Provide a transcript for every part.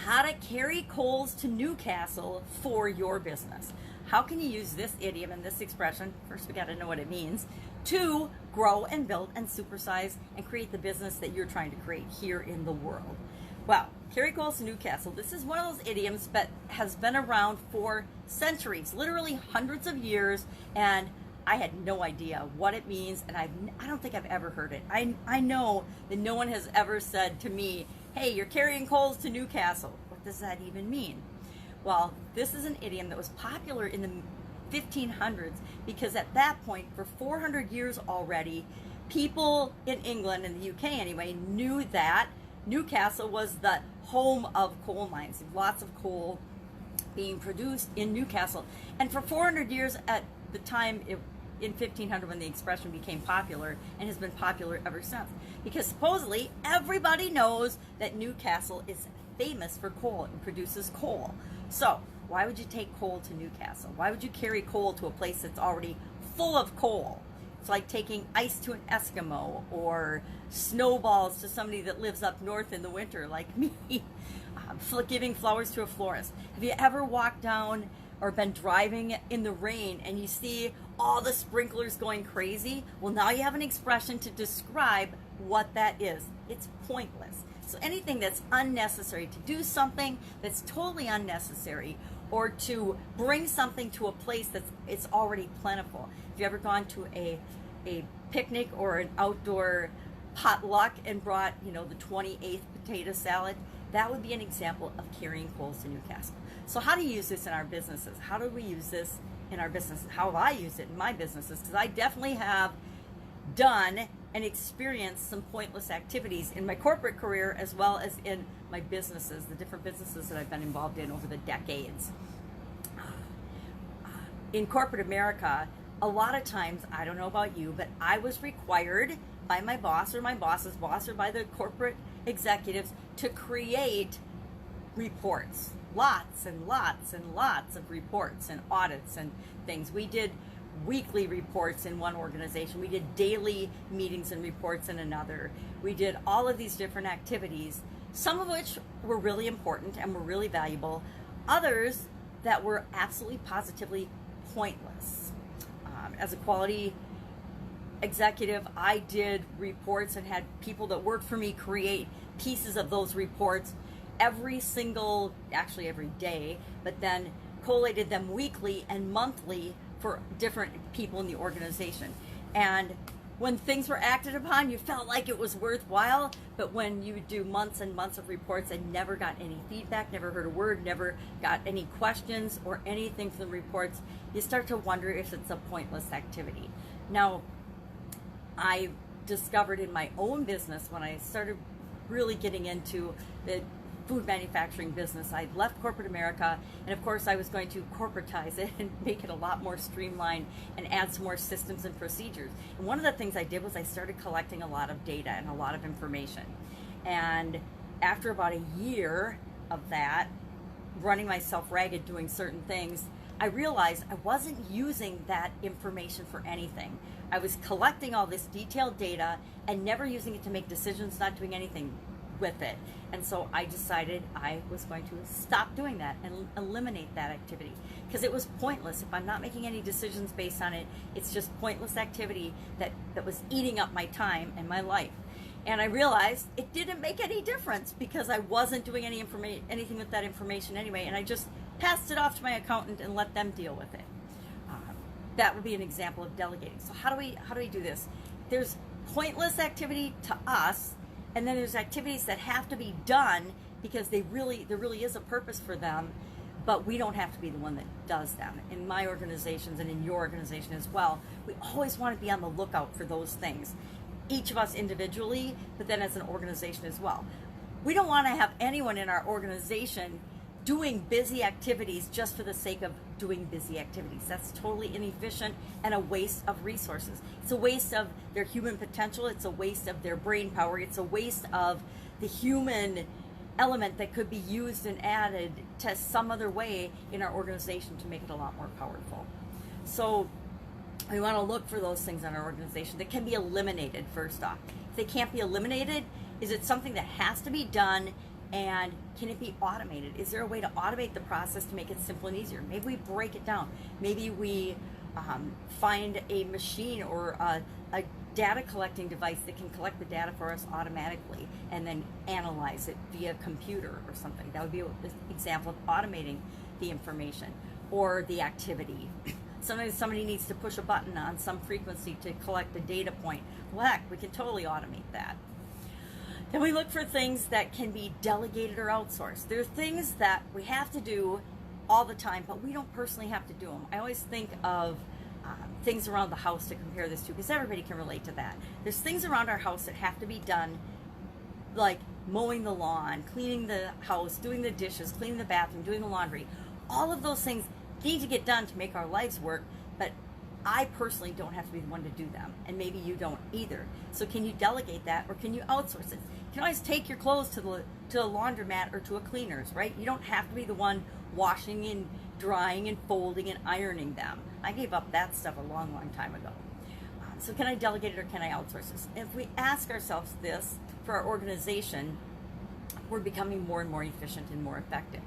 how to carry coals to Newcastle for your business. How can you use this idiom and this expression, first we got to know what it means, to grow and build and supersize and create the business that you're trying to create here in the world. Well, carry coals to Newcastle, this is one of those idioms that has been around for centuries, literally hundreds of years, and I had no idea what it means, and I don't think I've ever heard it. I know that no one has ever said to me, hey, you're carrying coals to Newcastle. What does that even mean? Well, this is an idiom that was popular in the 1500s because at that point, for 400 years already, people in England, in the UK anyway, knew that Newcastle was the home of coal mines. Lots of coal being produced in Newcastle. And for 400 years at the time, in 1500 when the expression became popular, and has been popular ever since. Because supposedly everybody knows that Newcastle is famous for coal and produces coal. So why would you take coal to Newcastle? Why would you carry coal to a place that's already full of coal? It's like taking ice to an Eskimo or snowballs to somebody that lives up north in the winter like me. Giving flowers to a florist. Have you ever walked down or been driving in the rain and you see all the sprinklers going crazy? Well, now you have an expression to describe what that is. It's pointless. So anything that's unnecessary, to do something that's totally unnecessary, or to bring something to a place that's it's already plentiful. Have you ever gone to a picnic or an outdoor potluck and brought, the 28th potato salad? That would be an example of carrying coals to Newcastle. So how do you use this in our businesses? How do we use this in our businesses? How have I used it in my businesses? Because I definitely have done and experienced some pointless activities in my corporate career as well as in my businesses, the different businesses that I've been involved in over the decades. In corporate America, a lot of times, I don't know about you, but I was required by my boss or my boss's boss or by the corporate executives to create reports. Lots and lots and lots of reports and audits and things. We did weekly reports in one organization. We did daily meetings and reports in another. We did all of these different activities, some of which were really important and were really valuable. Others that were absolutely positively pointless. As a quality executive, I did reports and had people that worked for me create pieces of those reports every day, but then collated them weekly and monthly for different people in the organization. And when things were acted upon, you felt like it was worthwhile, but when you do months and months of reports and never got any feedback, never heard a word, never got any questions or anything from the reports, you start to wonder if it's a pointless activity. Now, I discovered in my own business when I started really getting into the food manufacturing business, I left corporate America, and of course I was going to corporatize it and make it a lot more streamlined and add some more systems and procedures. And one of the things I did was I started collecting a lot of data and a lot of information. And after about a year of that, running myself ragged doing certain things, I realized I wasn't using that information for anything. I was collecting all this detailed data and never using it to make decisions, not doing anything with it. And so I decided I was going to stop doing that and eliminate that activity because it was pointless. If I'm not making any decisions based on it, it's just pointless activity that was eating up my time and my life. And I realized it didn't make any difference because I wasn't doing anything with that information anyway, and I just passed it off to my accountant and let them deal with it. That would be an example of delegating. So how do we do this? There's pointless activity to us, and then there's activities that have to be done because there really is a purpose for them, but we don't have to be the one that does them. In my organizations and in your organization as well, we always want to be on the lookout for those things. Each of us individually, but then as an organization as well. We don't want to have anyone in our organization doing busy activities just for the sake of doing busy activities. That's totally inefficient and a waste of resources. It's a waste of their human potential. It's a waste of their brain power. It's a waste of the human element that could be used and added to some other way in our organization to make it a lot more powerful. So we want to look for those things in our organization that can be eliminated first off. If they can't be eliminated, is it something that has to be done And can it be automated? Is there a way to automate the process to make it simple and easier? Maybe we break it down. Maybe we find a machine or a data collecting device that can collect the data for us automatically and then analyze it via computer or something. That would be an example of automating the information or the activity. Sometimes somebody needs to push a button on some frequency to collect a data point. Well, heck, we can totally automate that. Then we look for things that can be delegated or outsourced. There are things that we have to do all the time, but we don't personally have to do them. I always think of things around the house to compare this to, because everybody can relate to that. There's things around our house that have to be done, like mowing the lawn, cleaning the house, doing the dishes, cleaning the bathroom, doing the laundry. All of those things need to get done to make our lives work, but I personally don't have to be the one to do them, and maybe you don't either. So can you delegate that, or can you outsource it? You can always take your clothes to a laundromat or to a cleaner's, right? You don't have to be the one washing and drying and folding and ironing them. I gave up that stuff a long, long time ago. So can I delegate it or can I outsource this? If we ask ourselves this for our organization, we're becoming more and more efficient and more effective.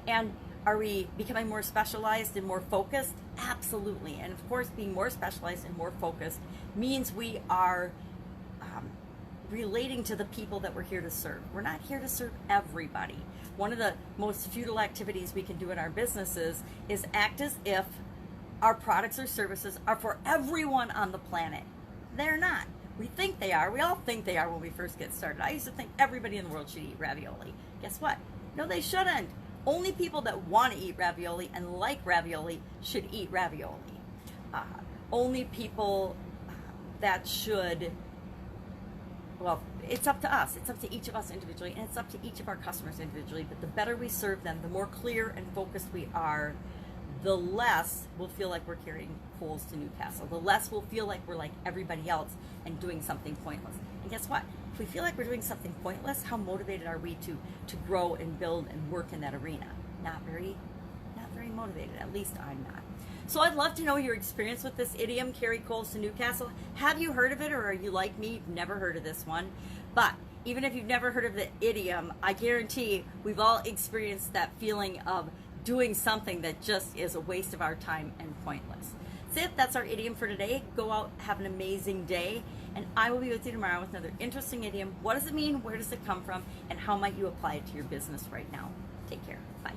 And are we becoming more specialized and more focused? Absolutely. And of course, being more specialized and more focused means we are relating to the people that we're here to serve. We're not here to serve everybody. One of the most futile activities we can do in our businesses is act as if our products or services are for everyone on the planet. They're not. We think they are. We all think they are when we first get started. I used to think everybody in the world should eat ravioli. Guess what? No, they shouldn't. Only people that want to eat ravioli and like ravioli should eat ravioli. Only people that should, well, it's up to us. It's up to each of us individually, and it's up to each of our customers individually. But the better we serve them, the more clear and focused we are, the less we'll feel like we're carrying coals to Newcastle. The less we'll feel like we're like everybody else and doing something pointless. And guess what? If we feel like we're doing something pointless, how motivated are we to grow and build and work in that arena? Not very motivated. At least I'm not. So I'd love to know your experience with this idiom, carry coals to Newcastle. Have you heard of it, or are you like me, you've never heard of this one? But even if you've never heard of the idiom, I guarantee we've all experienced that feeling of doing something that just is a waste of our time and pointless. That's it. That's our idiom for today. Go out, have an amazing day, and I will be with you tomorrow with another interesting idiom. What does it mean? Where does it come from? And how might you apply it to your business right now? Take care. Bye.